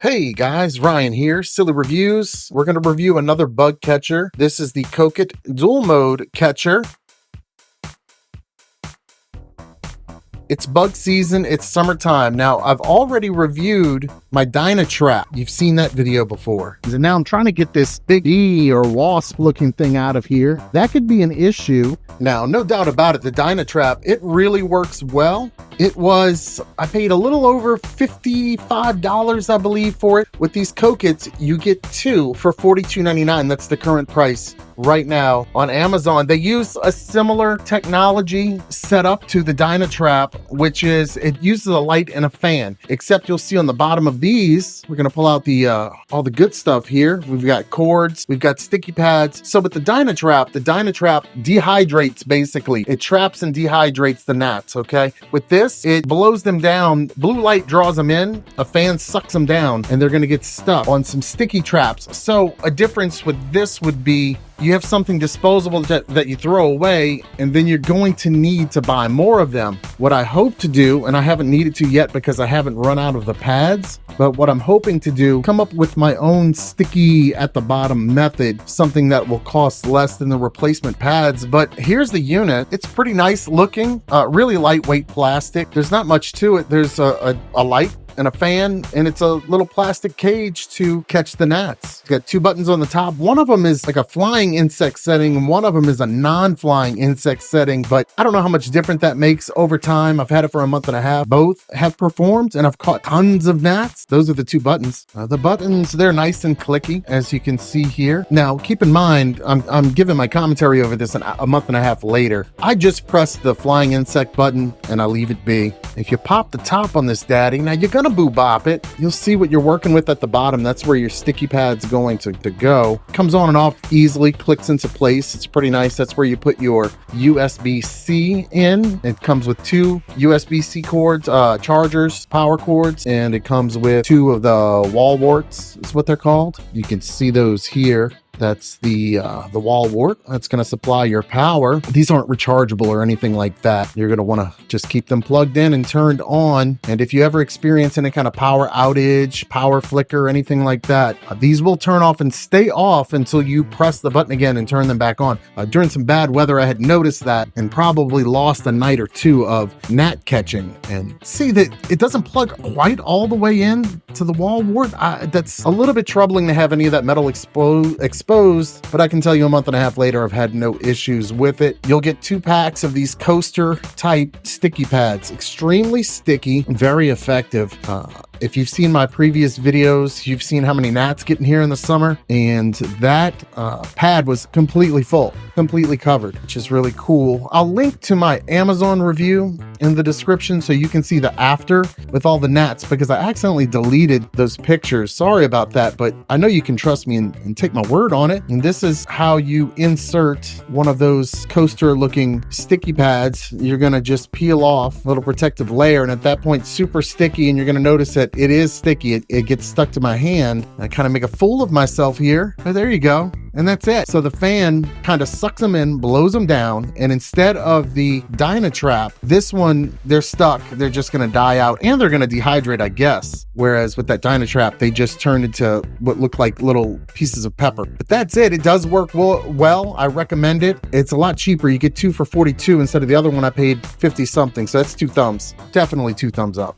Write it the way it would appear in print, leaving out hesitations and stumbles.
Hey guys, Ryan here, Silly Reviews. We're going to review another bug catcher. This is the Cokit dual mode catcher. It's bug season, it's summertime. Now, I've already reviewed my Trap. You've seen that video before. And now I'm trying to get this big bee or wasp looking thing out of here. That could be an issue. Now, no doubt about it, the Trap, it really works well. I paid a little over $55, I believe, for it. With these Cokits, you get two for $42.99. That's the current price right now on Amazon. They use a similar technology setup to the Trap, which is it uses a light and a fan, except you'll see on the bottom of these, we're going to pull out the all the good stuff here. We've got cords, we've got sticky pads. So with the Trap dehydrates, basically. It traps and dehydrates the gnats, okay? With this, it blows them down. Blue light draws them in, a fan sucks them down, and they're going to get stuck on some sticky traps. So a difference with this would be you have something disposable that you throw away, and then you're going to need to buy more of them. What I hope to do, and I haven't needed to yet because I haven't run out of the pads, but what I'm hoping to do, come up with my own sticky at the bottom method, something that will cost less than the replacement pads. But here's the unit. It's pretty nice looking, really lightweight plastic. There's not much to it. There's a light and a fan, and it's a little plastic cage to catch the gnats. It's got two buttons on the top. One of them is like a flying insect setting, and one of them is a non-flying insect setting, but I don't know how much different that makes over time. I've had it for a month and a half. Both have performed, and I've caught tons of gnats. Those are the two buttons. The buttons, they're nice and clicky, as you can see here. Now, keep in mind, I'm giving my commentary over this a month and a half later. I just press the flying insect button, and I leave it be. If you pop the top on this daddy, now you're gonna boo-bop it. You'll see what you're working with at the bottom. That's where your sticky pad's going to go. Comes on and off easily, clicks into place. It's pretty nice. That's where you put your USB-C in. It comes with two USB-C cords, chargers, power cords, and it comes with two of the wall warts, is what they're called. You can see those here. That's the wall wart. That's going to supply your power. These aren't rechargeable or anything like that. You're going to want to just keep them plugged in and turned on. And if you ever experience any kind of power outage, power flicker, anything like that, these will turn off and stay off until you press the button again and turn them back on. During some bad weather, I had noticed that and probably lost a night or two of gnat catching. And see that it doesn't plug quite all the way in to the wall wart. That's a little bit troubling to have any of that metal exposed, but I can tell you a month and a half later, I've had no issues with it. You'll get 2 packs of these coaster type sticky pads. Extremely sticky, very effective. If you've seen my previous videos, you've seen how many gnats get in here in the summer, and that pad was completely full, completely covered, which is really cool. I'll link to my Amazon review in the description so you can see the after with all the gnats, because I accidentally deleted those pictures. Sorry about that, but I know you can trust me and take my word on it. And this is how you insert one of those coaster looking sticky pads. You're going to just peel off a little protective layer, and at that point, super sticky, and you're going to notice that it is sticky. It gets stuck to my hand. I kind of make a fool of myself here, but there you go. And that's it. So the fan kind of sucks them in, blows them down, and instead of the Trap, this one, they're stuck. They're just going to die out, and they're going to dehydrate, I guess. Whereas with that Trap, they just turned into what look like little pieces of pepper. But that's it. It does work well. I recommend it. It's a lot cheaper. You get 2 for $42 instead of the other one I paid 50 something. So that's 2 thumbs. Definitely 2 thumbs up.